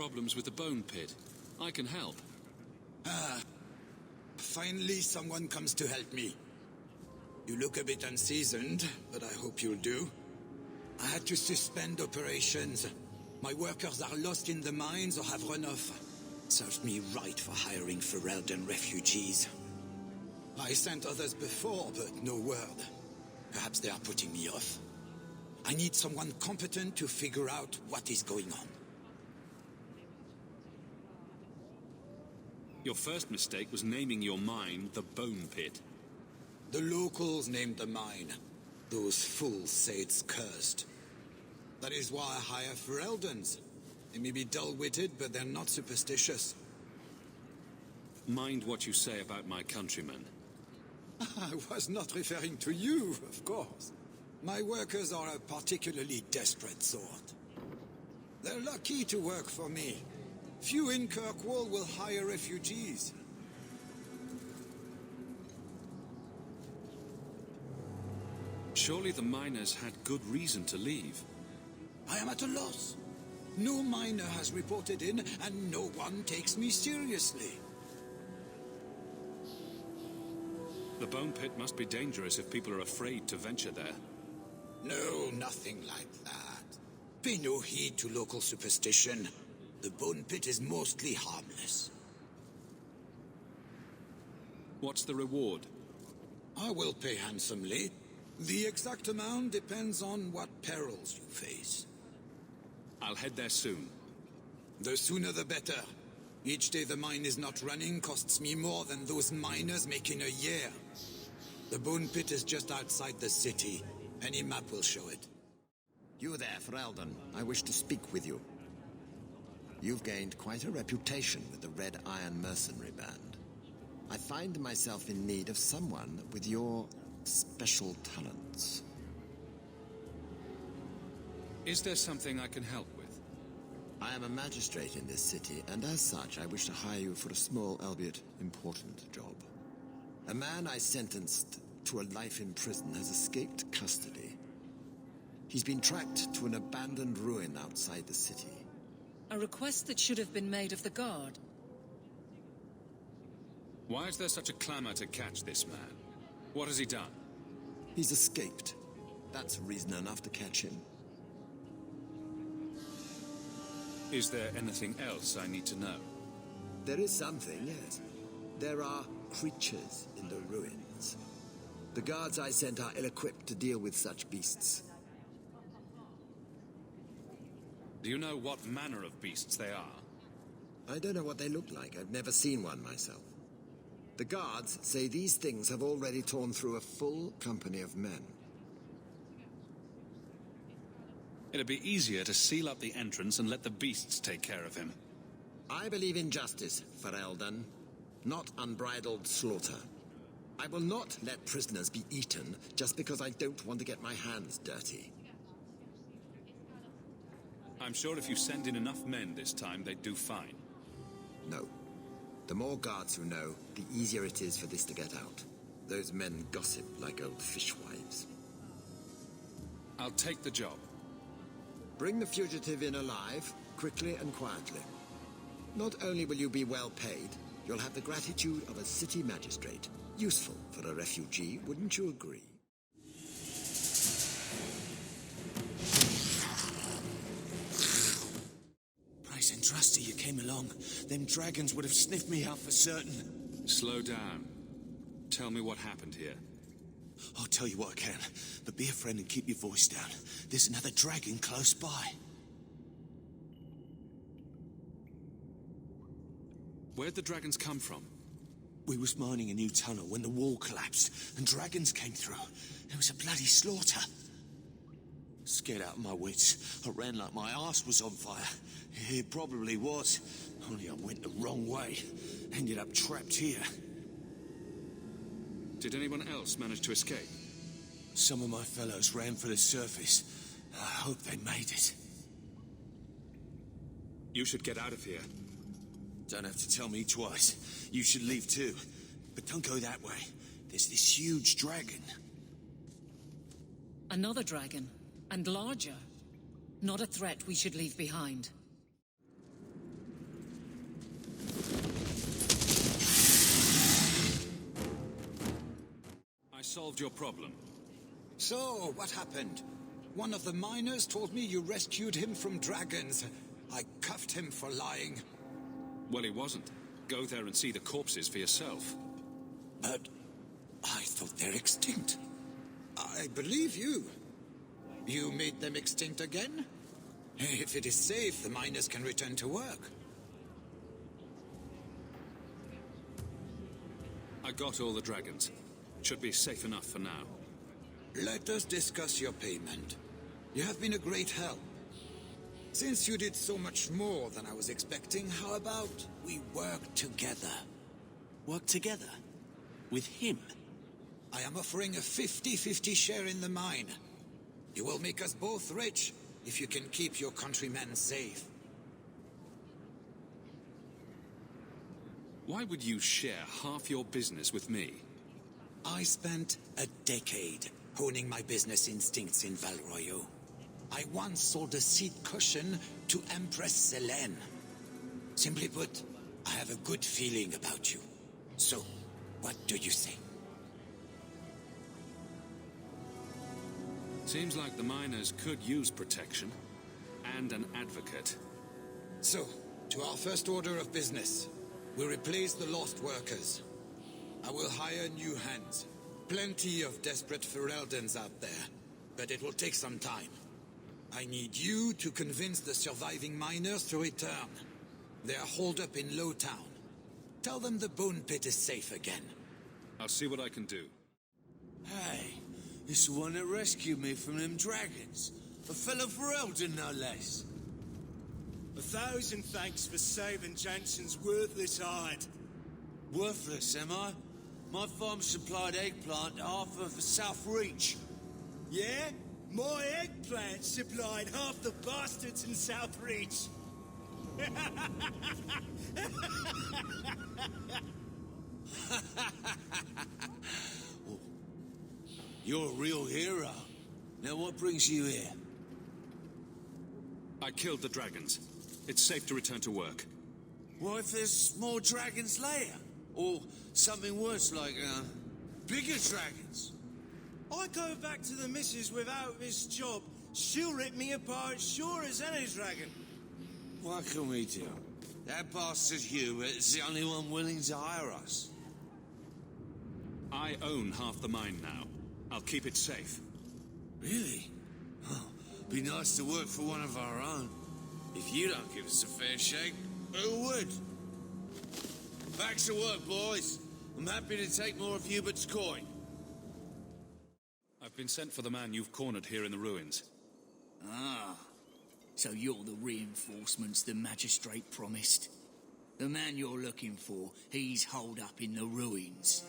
problems with the bone pit. I can help. Finally someone comes to help me. You look a bit unseasoned, but I hope you'll do. I had to suspend operations. My workers are lost in the mines or have run off. Serves me right for hiring Ferelden refugees. I sent others before, but no word. Perhaps they are putting me off. I need someone competent to figure out what is going on. Your first mistake was naming your mine the Bone Pit. The locals named the mine. Those fools say it's cursed. That is why I hire Fereldens. They may be dull-witted, but they're not superstitious. Mind what you say about my countrymen. I was not referring to you, of course. My workers are a particularly desperate sort. They're lucky to work for me. Few in Kirkvottal will hire refugees. Surely the miners had good reason to leave. I am at a loss. No miner has reported in, and no one takes me seriously. The Bone Pit must be dangerous if people are afraid to venture there. No, nothing like that. Pay no heed to local superstition. The Bone Pit is mostly harmless. What's the reward? I will pay handsomely. The exact amount depends on what perils you face. I'll head there soon. The sooner the better. Each day the mine is not running costs me more than those miners make in a year. The Bone Pit is just outside the city. Any map will show it. You there, Ferelden. I wish to speak with you. You've gained quite a reputation with the Red Iron Mercenary Band. I find myself in need of someone with your special talents. Is there something I can help with? I am a magistrate in this city, and as such, I wish to hire you for a small, albeit important job. A man I sentenced to a life in prison has escaped custody. He's been tracked to an abandoned ruin outside the city. A request that should have been made of the guard. Why is there such a clamor to catch this man? What has he done? He's escaped. That's reason enough to catch him. Is there anything else I need to know? There is something, yes. There are creatures in the ruins. The guards I sent are ill-equipped to deal with such beasts. Do you know what manner of beasts they are? I don't know what they look like. I've never seen one myself. The guards say these things have already torn through a full company of men. It'd be easier to seal up the entrance and let the beasts take care of him. I believe in justice, Ferelden, not unbridled slaughter. I will not let prisoners be eaten just because I don't want to get my hands dirty. I'm sure if you send in enough men this time, they'd do fine. No. The more guards who know, the easier it is for this to get out. Those men gossip like old fishwives. I'll take the job. Bring the fugitive in alive, quickly and quietly. Not only will you be well paid, you'll have the gratitude of a city magistrate. Useful for a refugee, wouldn't you agree? Price and trusty you came along. Them dragons would have sniffed me out for certain. Slow down. Tell me what happened here. I'll tell you what I can, but be a friend and keep your voice down. There's another dragon close by. Where'd the dragons come from? We was mining a new tunnel when the wall collapsed and dragons came through. It was a bloody slaughter. Scared out of my wits, I ran like my arse was on fire. It probably was, only I went the wrong way. Ended up trapped here. Did anyone else manage to escape? Some of my fellows ran for the surface. I hope they made it. You should get out of here. Don't have to tell me twice. You should leave too. But don't go that way. There's this huge dragon. Another dragon, and larger. Not a threat we should leave behind. solved your problem. So, what happened? One of the miners told me you rescued him from dragons. I cuffed him for lying. Well, he wasn't. Go there and see the corpses for yourself. But I thought they're extinct. I believe you. You made them extinct again? If it is safe, the miners can return to work. I got all the dragons. Should be safe enough for now. Let us discuss your payment. You have been a great help. Since you did so much more than I was expecting, how about we work together? Work together? With him? I am offering a 50-50 share in the mine. You will make us both rich if you can keep your countrymen safe. Why would you share half your business with me? I spent a decade honing my business instincts in Val Royeaux. I once sold a seat cushion to Empress Selene. Simply put, I have a good feeling about you. So, what do you say? Seems like the miners could use protection. And an advocate. So, to our first order of business. We'll replace the lost workers. I will hire new hands. Plenty of desperate Ferelden's out there. But it will take some time. I need you to convince the surviving miners to return. They are holed up in Lowtown. Tell them the bone pit is safe again. I'll see what I can do. Hey, it's the one that rescued me from them dragons. A fellow Ferelden, no less. 1,000 thanks for saving Jansen's worthless hide. Worthless, am I? My farm supplied eggplant to half of the South Reach. Yeah? My eggplant supplied half the bastards in South Reach. You're a real hero. Now what brings you here? I killed the dragons. It's safe to return to work. What if there's more dragons later? Or something worse like, bigger dragons? I go back to the missus without this job. She'll rip me apart sure as any dragon. What can we do? That bastard Hubert is the only one willing to hire us. I own half the mine now. I'll keep it safe. Really? Oh, be nice to work for one of our own. If you don't give us a fair shake, who would? Back to work, boys. I'm happy to take more of Hubert's coin. I've been sent for the man you've cornered here in the ruins. Ah, so you're the reinforcements the magistrate promised. The man you're looking for, he's holed up in the ruins.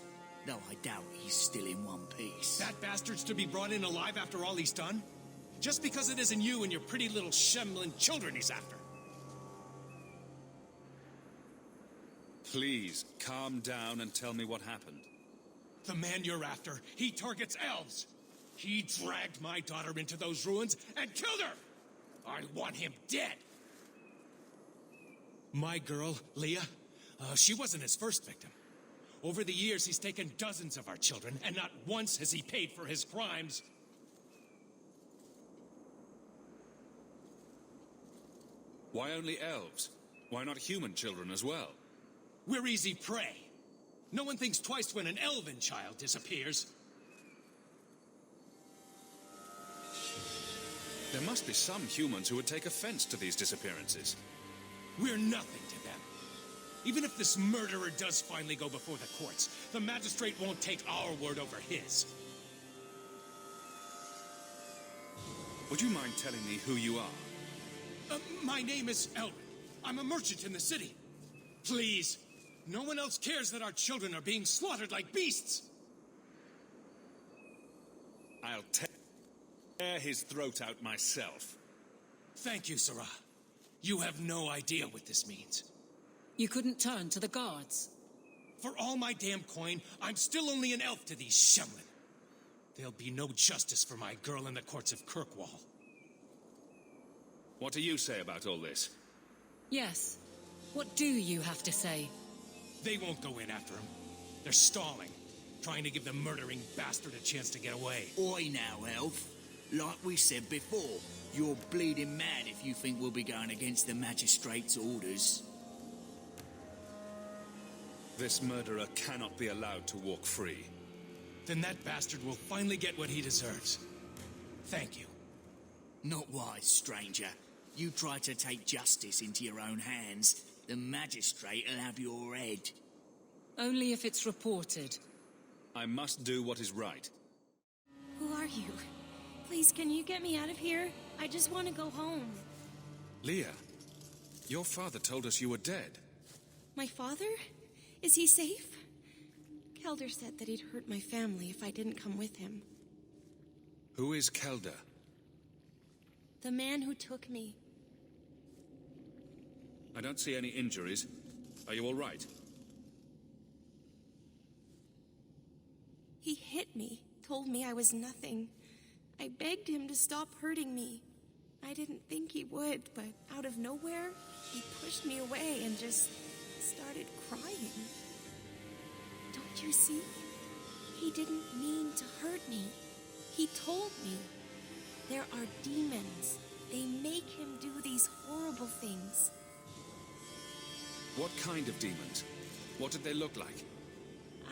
Though I doubt he's still in one piece. That bastard's to be brought in alive after all he's done? Just because it isn't you and your pretty little Shemlin children he's after. Please, calm down and tell me what happened. The man you're after, he targets elves. He dragged my daughter into those ruins and killed her! I want him dead! My girl, Leah, she wasn't his first victim. Over the years, he's taken dozens of our children, and not once has he paid for his crimes. Why only elves? Why not human children as well? We're easy prey. No one thinks twice when an elven child disappears. There must be some humans who would take offense to these disappearances. We're nothing to them. Even if this murderer does finally go before the courts, the magistrate won't take our word over his. Would you mind telling me who you are? My name is Elwin. I'm a merchant in the city. Please, no one else cares that our children are being slaughtered like beasts. I'll tear his throat out myself. Thank you, Sarah. You have no idea what this means. You couldn't turn to the guards? For all my damn coin, I'm still only an elf to these Shemlin. There'll be no justice for my girl in the courts of Kirkwoll. What do you say about all this? Yes. What do you have to say? They won't go in after him. They're stalling. trying to give the murdering bastard a chance to get away. Oi now, elf. Like we said before, you're bleeding mad if you think we'll be going against the magistrate's orders. This murderer cannot be allowed to walk free. Then that bastard will finally get what he deserves. Thank you. Not wise, stranger. You try to take justice into your own hands, the magistrate'll have your head. Only if it's reported. I must do what is right. Who are you? Please, can you get me out of here? I just want to go home. Leah, your father told us you were dead. My father? Is he safe? Kelder said that he'd hurt my family if I didn't come with him. Who is Kelder? The man who took me. I don't see any injuries. Are you all right? He hit me, told me I was nothing. I begged him to stop hurting me. I didn't think he would, but out of nowhere, he pushed me away and just started crying. Don't you see? He didn't mean to hurt me. He told me. There are demons. They make him do these horrible things. What kind of demons? What did they look like?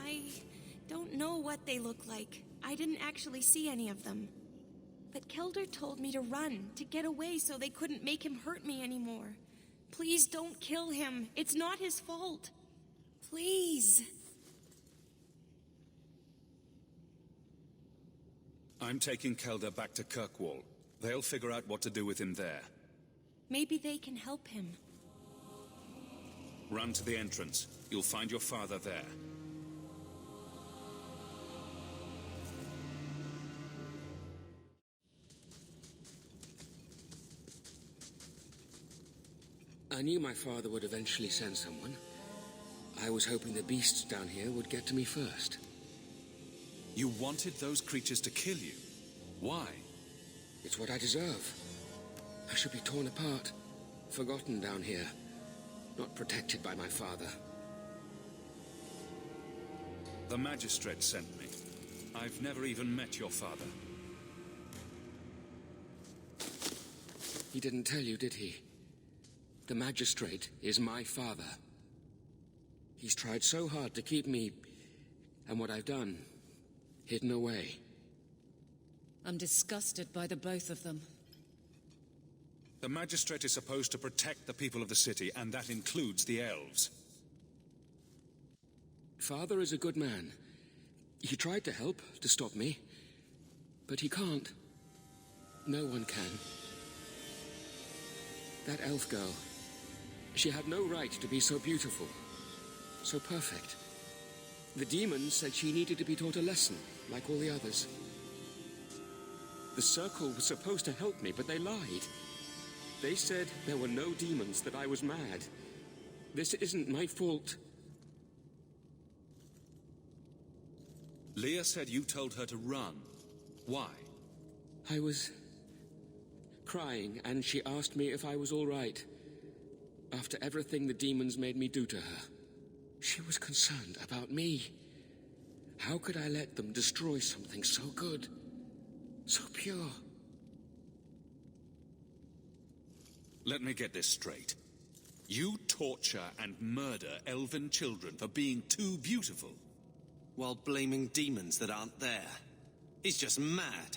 I don't know what they look like. I didn't actually see any of them. But Kelder told me to run, to get away so they couldn't make him hurt me anymore. Please don't kill him. It's not his fault. Please. I'm taking Kelder back to Kyrkwall. They'll figure out what to do with him there. Maybe they can help him. Run to the entrance. You'll find your father there. I knew my father would eventually send someone. I was hoping the beasts down here would get to me first. You wanted those creatures to kill you? Why? It's what I deserve. I should be torn apart, forgotten down here, not protected by my father. The magistrate sent me. I've never even met your father. He didn't tell you, did he? The magistrate is my father. He's tried so hard to keep me, and what I've done, hidden away. I'm disgusted by the both of them. The magistrate is supposed to protect the people of the city, and that includes the elves. Father is a good man. He tried to help, to stop me, but he can't. No one can. That elf girl, she had no right to be so beautiful, so perfect. The demons said she needed to be taught a lesson, like all the others. The circle was supposed to help me, but they lied. They said there were no demons, that I was mad. This isn't my fault. Leah said you told her to run. Why? I was crying, and she asked me if I was all right. After everything the demons made me do to her, she was concerned about me. How could I let them destroy something so good, so pure? Let me get this straight. You torture and murder elven children for being too beautiful, while blaming demons that aren't there. He's just mad.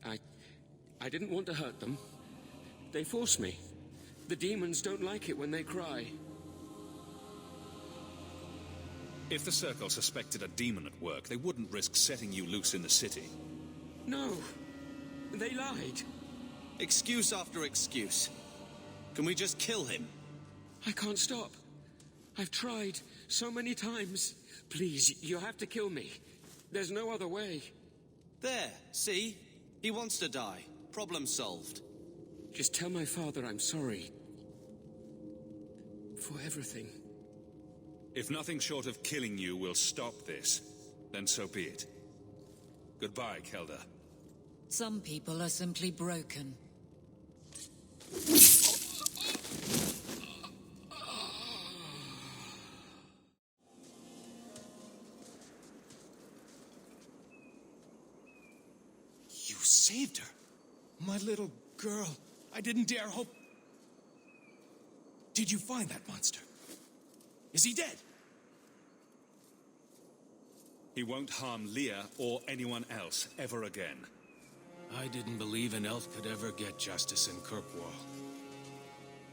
I didn't want to hurt them. They forced me. The demons don't like it when they cry. If the Circle suspected a demon at work, they wouldn't risk setting you loose in the city. No. They lied. Excuse after excuse. Can we just kill him? I can't stop. I've tried so many times. Please, you have to kill me. There's no other way. There, see? He wants to die. Problem solved. Just tell my father I'm sorry. For everything. If nothing short of killing you will stop this, then so be it. Goodbye, Kelder. Some people are simply broken. saved her. My little girl. I didn't dare hope... Did you find that monster? Is he dead? He won't harm Leah or anyone else ever again. I didn't believe an elf could ever get justice in Kirkville.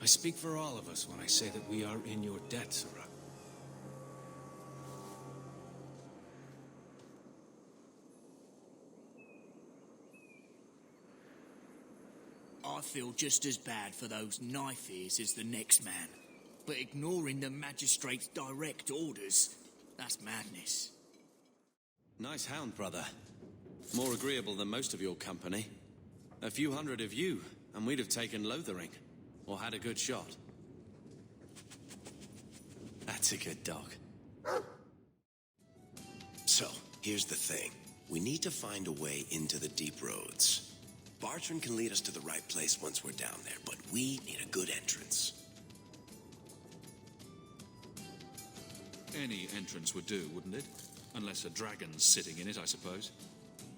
I speak for all of us when I say that we are in your debt, Sarah. I feel just as bad for those knife ears as the next man. But ignoring the magistrate's direct orders, that's madness. Nice hound, brother. More agreeable than most of your company. A few hundred of you, and we'd have taken Lothering. Or had a good shot. That's a good dog. So, here's the thing. We need to find a way into the deep roads. Bartrand can lead us to the right place once we're down there, but we need a good entrance. Any entrance would do, wouldn't it? Unless a dragon's sitting in it, I suppose.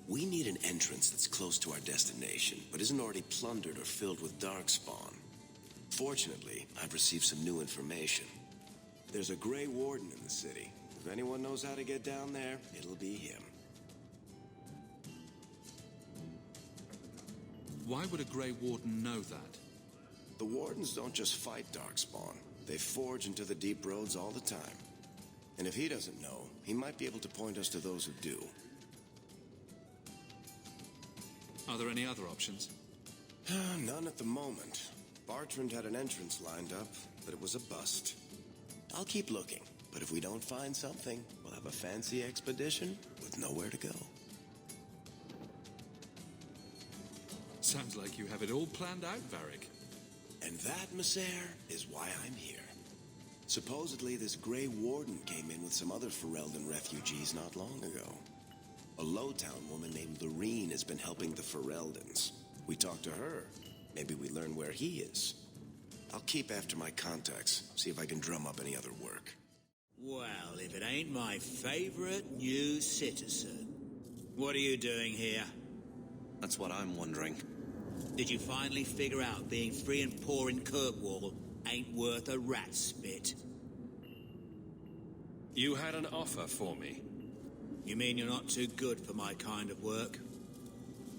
We need an entrance that's close to our destination, but isn't already plundered or filled with darkspawn. Fortunately, I've received some new information. There's a Grey Warden in the city. If anyone knows how to get down there, it'll be him. Why would a Grey Warden know that? The Wardens don't just fight darkspawn. They forge into the deep roads all the time. And if he doesn't know, he might be able to point us to those who do. Are there any other options? None at the moment. Bartrand had an entrance lined up, but it was a bust. I'll keep looking, but if we don't find something, we'll have a fancy expedition with nowhere to go. Sounds like you have it all planned out, Varric. And that, Messer, is why I'm here. Supposedly, this Grey Warden came in with some other Ferelden refugees not long ago. A Lowtown woman named Lorene has been helping the Fereldans. We talked to her. Maybe we learn where he is. I'll keep after my contacts, see if I can drum up any other work. Well, if it ain't my favorite new citizen. What are you doing here? That's what I'm wondering. Did you finally figure out being free and poor in Kirkville ain't worth a rat's spit? You had an offer for me. You mean you're not too good for my kind of work?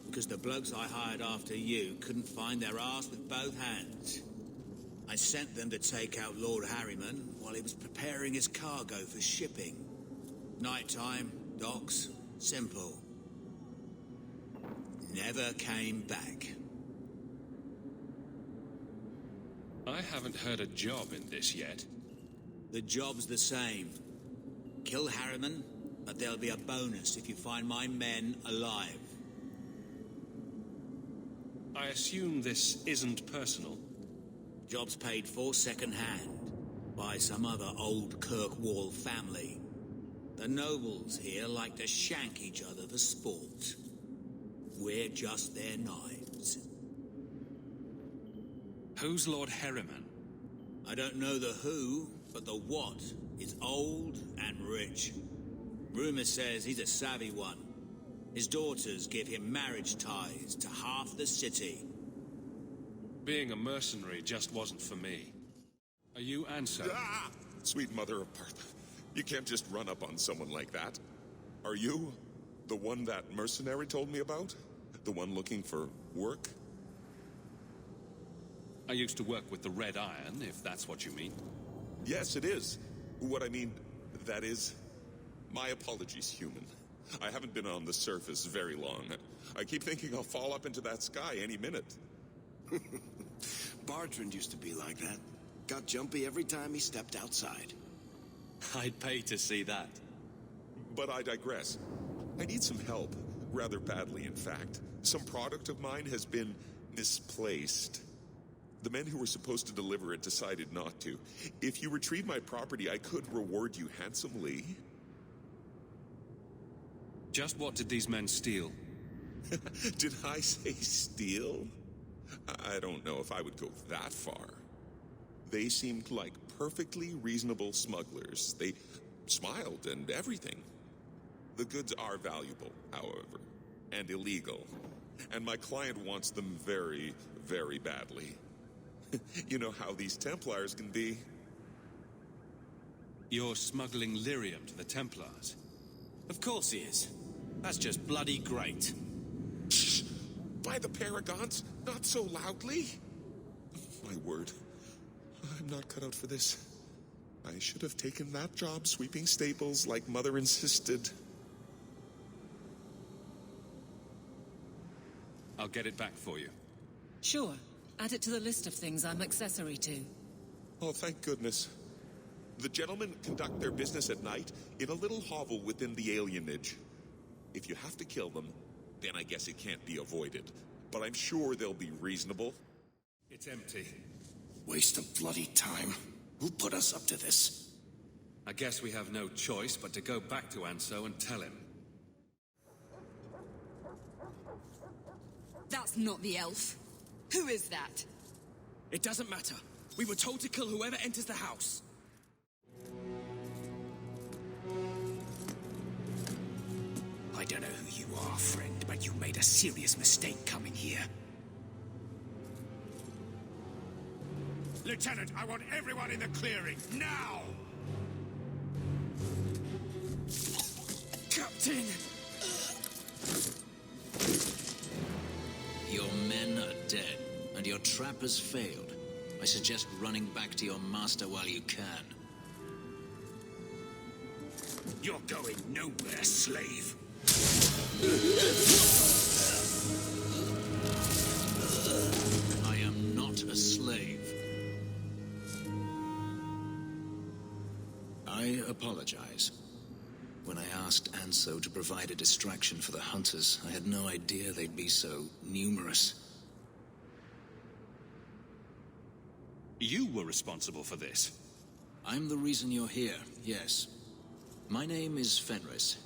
Because the blokes I hired after you couldn't find their arse with both hands. I sent them to take out Lord Harryman while he was preparing his cargo for shipping. Nighttime, docks, simple. Never came back. I haven't heard a job in this yet. The job's the same. Kill Harryman, but there'll be a bonus if you find my men alive. I assume this isn't personal. Job's paid for second-hand by some other old Kirkville family. The nobles here like to shank each other for sport. We're just their knives. Who's Lord Harryman? I don't know the who, but the what is old and rich. Rumor says he's a savvy one. His daughters give him marriage ties to half the city. Being a mercenary just wasn't for me. Are you Ansel? Ah! Sweet mother of Perth. You can't just run up on someone like that. Are you the one that mercenary told me about? The one looking for work? I used to work with the Red Iron, if that's what you mean. Yes, it is. What I mean, that is... My apologies, human. I haven't been on the surface very long. I keep thinking I'll fall up into that sky any minute. Bartrand used to be like that. Got jumpy every time he stepped outside. I'd pay to see that. But I digress. I need some help. Rather badly, in fact. Some product of mine has been misplaced. The men who were supposed to deliver it decided not to. If you retrieve my property, I could reward you handsomely. Just what did these men steal? Did I say steal? I don't know if I would go that far. They seemed like perfectly reasonable smugglers. They smiled and everything. The goods are valuable, however, and illegal. And my client wants them very, very badly. You know how these Templars can be. You're smuggling lyrium to the Templars? Of course he is. That's just bloody great. Shh! By the Paragons, not so loudly. My word. I'm not cut out for this. I should have taken that job sweeping stables like Mother insisted. I'll get it back for you. Sure. Add it to the list of things I'm accessory to. Oh, thank goodness. The gentlemen conduct their business at night in a little hovel within the alienage. If you have to kill them, then I guess it can't be avoided. But I'm sure they'll be reasonable. It's empty. Waste of bloody time. Who put us up to this? I guess we have no choice but to go back to Anso and tell him. That's not the elf. Who is that? It doesn't matter. We were told to kill whoever enters the house. I don't know who you are, friend, but you made a serious mistake coming here. Lieutenant, I want everyone in the clearing, now! Captain! Your men are dead, and your trap has failed. I suggest running back to your master while you can. You're going nowhere, slave. I am not a slave. I apologize. When I asked Anso to provide a distraction for the hunters, I had no idea they'd be so numerous. You were responsible for this. I'm the reason you're here, yes. My name is Fenris.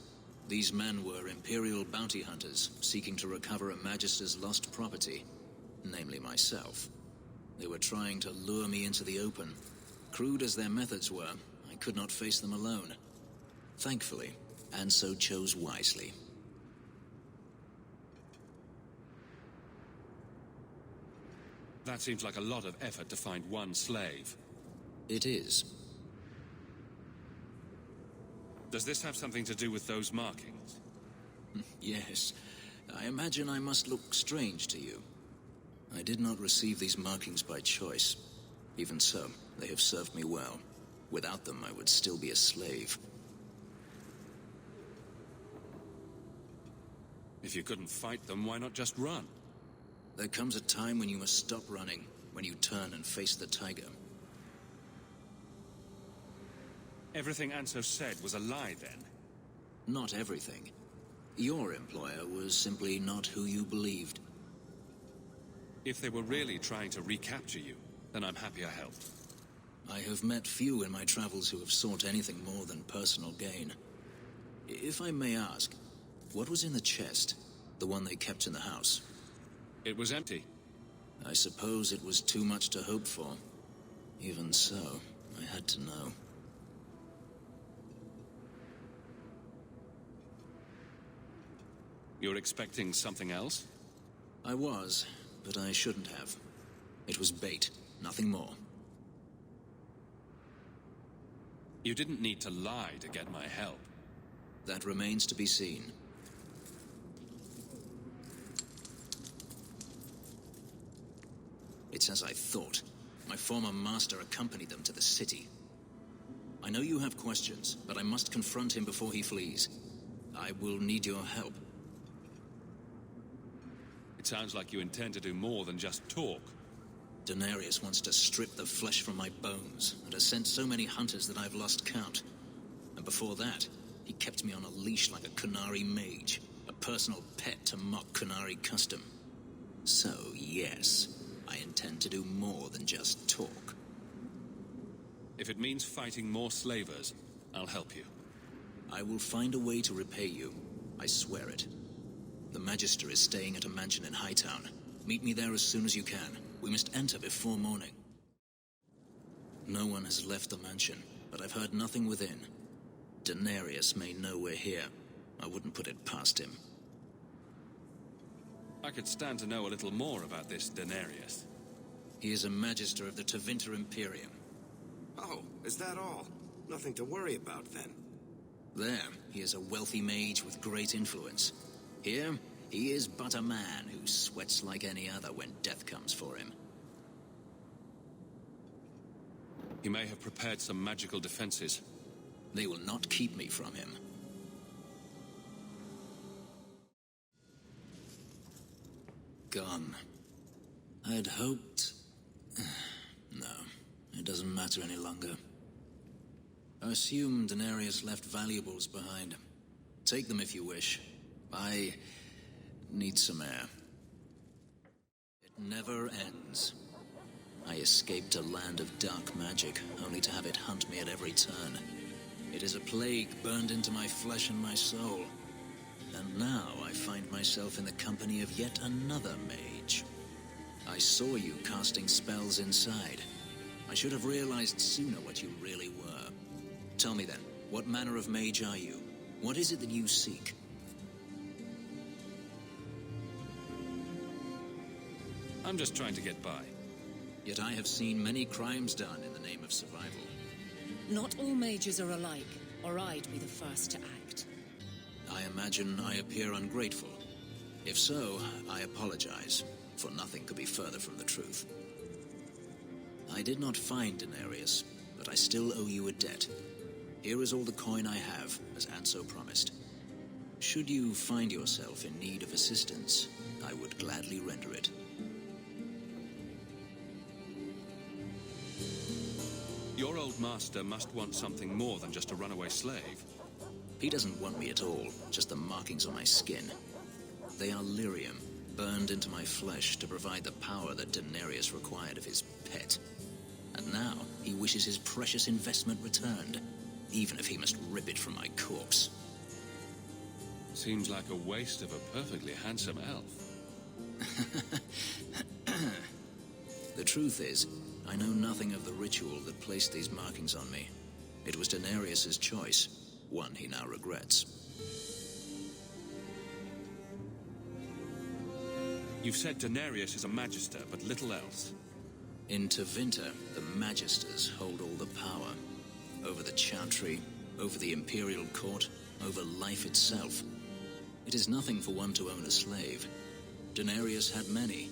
These men were Imperial bounty hunters, seeking to recover a Magister's lost property, namely myself. They were trying to lure me into the open. Crude as their methods were, I could not face them alone. Thankfully, Anso chose wisely. That seems like a lot of effort to find one slave. It is. Does this have something to do with those markings? Yes. I imagine I must look strange to you. I did not receive these markings by choice. Even so, they have served me well. Without them, I would still be a slave. If you couldn't fight them, why not just run? There comes a time when you must stop running, when you turn and face the tiger. Everything Anso said was a lie, then? Not everything. Your employer was simply not who you believed. If they were really trying to recapture you, then I'm happy I helped. I have met few in my travels who have sought anything more than personal gain. If I may ask, what was in the chest? The one they kept in the house? It was empty. I suppose it was too much to hope for. Even so, I had to know. You're expecting something else? I was, but I shouldn't have. It was bait, nothing more. You didn't need to lie to get my help. That remains to be seen. It's as I thought. My former master accompanied them to the city. I know you have questions, but I must confront him before he flees. I will need your help. It sounds like you intend to do more than just talk. Denarius wants to strip the flesh from my bones, and has sent so many hunters that I've lost count. And before that, he kept me on a leash like a Qunari mage, a personal pet to mock Qunari custom. So, yes, I intend to do more than just talk. If it means fighting more slavers, I'll help you. I will find a way to repay you. I swear it. The Magister is staying at a mansion in Hightown. Meet me there as soon as you can. We must enter before morning. No one has left the mansion, but I've heard nothing within. Denarius may know we're here. I wouldn't put it past him. I could stand to know a little more about this Denarius. He is a magister of the Tevinter Imperium. Oh, is that all? Nothing to worry about, then. There, he is a wealthy mage with great influence. Here, he is but a man who sweats like any other when death comes for him. He may have prepared some magical defenses. They will not keep me from him. Gone. I had hoped... No, it doesn't matter any longer. I assume Denarius left valuables behind. Take them if you wish. I need some air. It never ends. I escaped a land of dark magic, only to have it hunt me at every turn. It is a plague burned into my flesh and my soul. And now I find myself in the company of yet another mage. I saw you casting spells inside. I should have realized sooner what you really were. Tell me then, what manner of mage are you? What is it that you seek? I'm just trying to get by. Yet I have seen many crimes done in the name of survival. Not all mages are alike, or I'd be the first to act. I imagine I appear ungrateful. If so, I apologize, for nothing could be further from the truth. I did not find Denarius, but I still owe you a debt. Here is all the coin I have, as Anso promised. Should you find yourself in need of assistance, I would gladly render it. Your old master must want something more than just a runaway slave. He doesn't want me at all, just the markings on my skin. They are lyrium, burned into my flesh to provide the power that Denarius required of his pet. And now he wishes his precious investment returned, even if he must rip it from my corpse. Seems like a waste of a perfectly handsome elf. The truth is, I know nothing of the ritual that placed these markings on me. It was Denarius's choice, one he now regrets. You've said Denarius is a magister, but little else. In Tevinter, the magisters hold all the power. Over the chantry, over the imperial court, over life itself. It is nothing for one to own a slave. Denarius had many,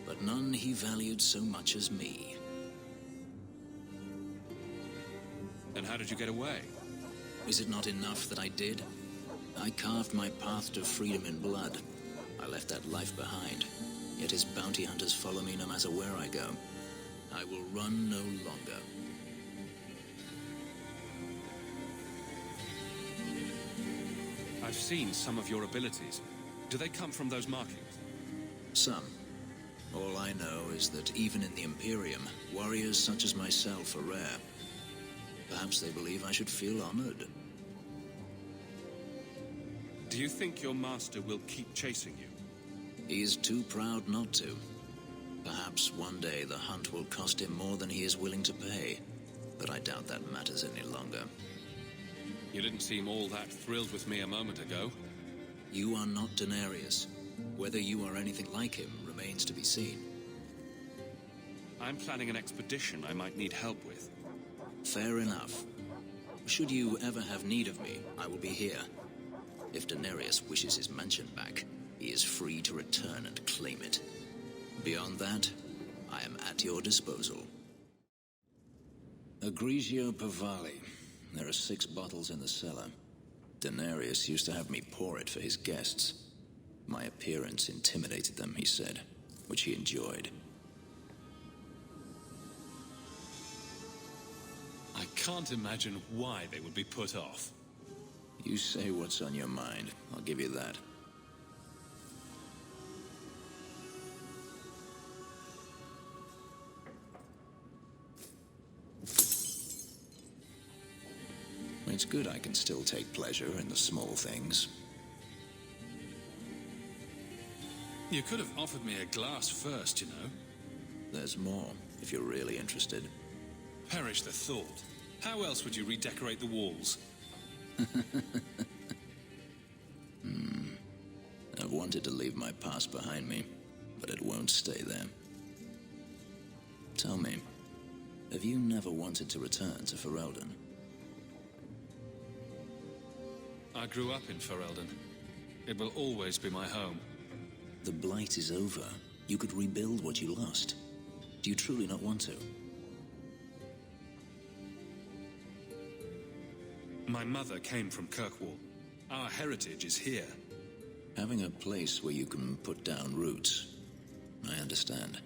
but none he valued so much as me. Then how did you get away? Is it not enough that I did? I carved my path to freedom in blood. I left that life behind. Yet his bounty hunters follow me no matter where I go. I will run no longer. I've seen some of your abilities. Do they come from those markings? Some. All I know is that even in the Imperium, warriors such as myself are rare. Perhaps they believe I should feel honored. Do you think your master will keep chasing you? He is too proud not to. Perhaps one day the hunt will cost him more than he is willing to pay, but I doubt that matters any longer. You didn't seem all that thrilled with me a moment ago. You are not Denarius. Whether you are anything like him remains to be seen. I'm planning an expedition I might need help with. Fair enough. Should you ever have need of me, I will be here. If Denarius wishes his mansion back, he is free to return and claim it. Beyond that, I am at your disposal. Agrigio Pavali. There are 6 bottles in the cellar. Denarius used to have me pour it for his guests. My appearance intimidated them, he said, which he enjoyed. I can't imagine why they would be put off. You say what's on your mind. I'll give you that. It's good I can still take pleasure in the small things. You could have offered me a glass first, you know. There's more, if you're really interested. Perish the thought. How else would you redecorate the walls? Of one wanted to leave my past behind me, but it won't stay there. Tell me, have you never wanted to return to Ferelden? I grew up in Ferelden. It will always be my home. The Blight is over. You could rebuild what you lost. Do you truly not want to? My mother came from Kirkwall. Our heritage is here. Having a place where you can put down roots, I understand.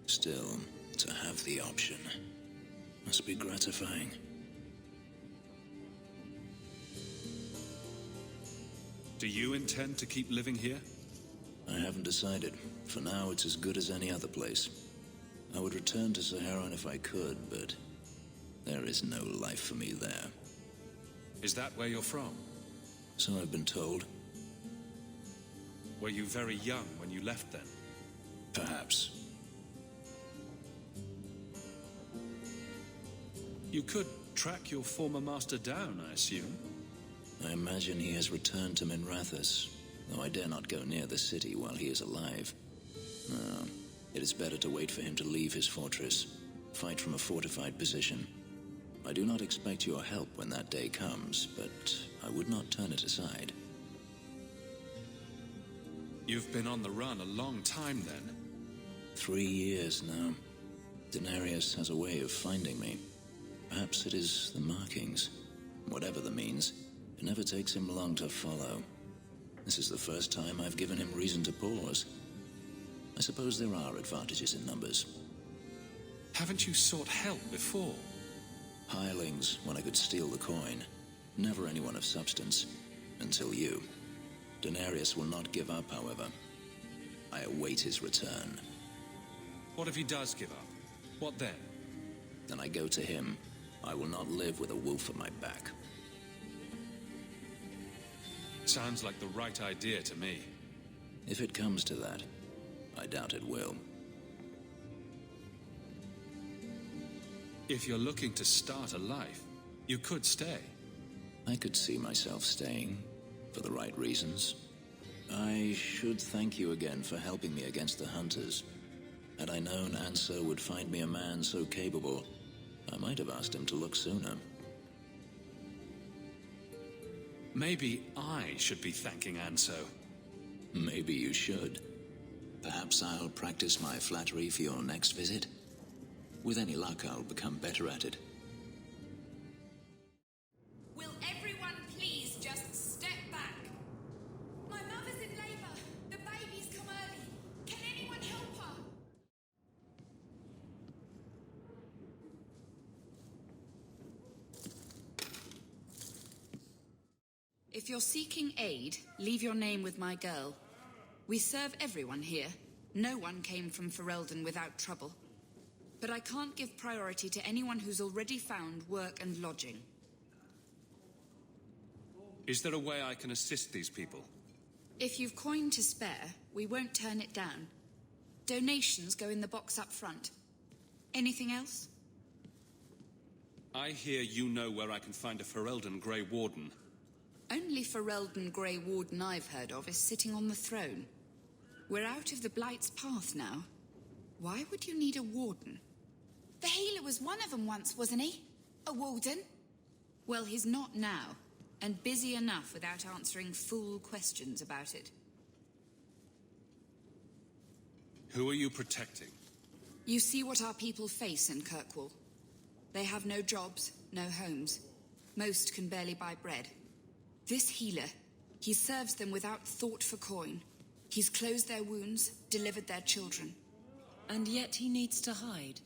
Still, to have the option must be gratifying. Do you intend to keep living here? I haven't decided. For now, it's as good as any other place. I would return to Saharan if I could, but there is no life for me there. Is that where you're from? So I've been told. Were you very young when you left then? Perhaps. You could track your former master down, I assume. I imagine he has returned to Minrathous, though I dare not go near the city while he is alive. No, it is better to wait for him to leave his fortress, fight from a fortified position. I do not expect your help when that day comes, but I would not turn it aside. You've been on the run a long time then. 3 years now. Denarius has a way of finding me. Perhaps it is the markings. Whatever the means, it never takes him long to follow. This is the first time I've given him reason to pause. I suppose there are advantages in numbers. Haven't you sought help before? Hirelings, when I could steal the coin. Never anyone of substance. Until you. Denarius will not give up, however. I await his return. What if he does give up? What then? Then I go to him. I will not live with a wolf at my back. Sounds like the right idea to me. If it comes to that, I doubt it will. If you're looking to start a life, you could stay. I could see myself staying, for the right reasons. I should thank you again for helping me against the hunters. Had I known Anso would find me a man so capable, I might have asked him to look sooner. Maybe I should be thanking Anso. Maybe you should. Perhaps I'll practice my flattery for your next visit. With any luck, I'll become better at it. Will everyone please just step back? My mother's in labor. The baby's come early. Can anyone help her? If you're seeking aid, leave your name with my girl. We serve everyone here. No one came from Ferelden without trouble. But I can't give priority to anyone who's already found work and lodging. Is there a way I can assist these people? If you've coin to spare, we won't turn it down. Donations go in the box up front. Anything else? I hear you know where I can find a Ferelden Grey Warden. Only Ferelden Grey Warden I've heard of is sitting on the throne. We're out of the Blight's path now. Why would you need a warden? The healer was one of them once, wasn't he? A warden? Well, he's not now, and busy enough without answering fool questions about it. Who are you protecting? You see what our people face in Kirkwall. They have no jobs, no homes. Most can barely buy bread. This healer, he serves them without thought for coin. He's closed their wounds, delivered their children. And yet he needs to hide.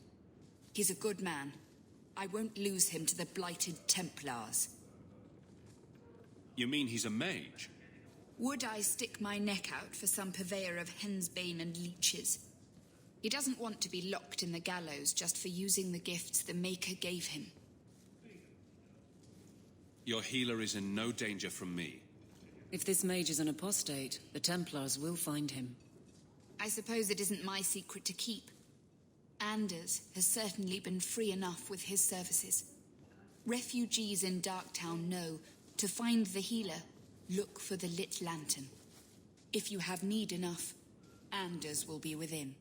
He's a good man. I won't lose him to the blighted Templars. You mean he's a mage? Would I stick my neck out for some purveyor of hensbane and leeches? He doesn't want to be locked in the gallows just for using the gifts the Maker gave him. Your healer is in no danger from me. If this mage is an apostate, the Templars will find him. I suppose it isn't my secret to keep. Anders has certainly been free enough with his services. Refugees in Darktown know, to find the healer, look for the lit lantern. If you have need enough, Anders will be within.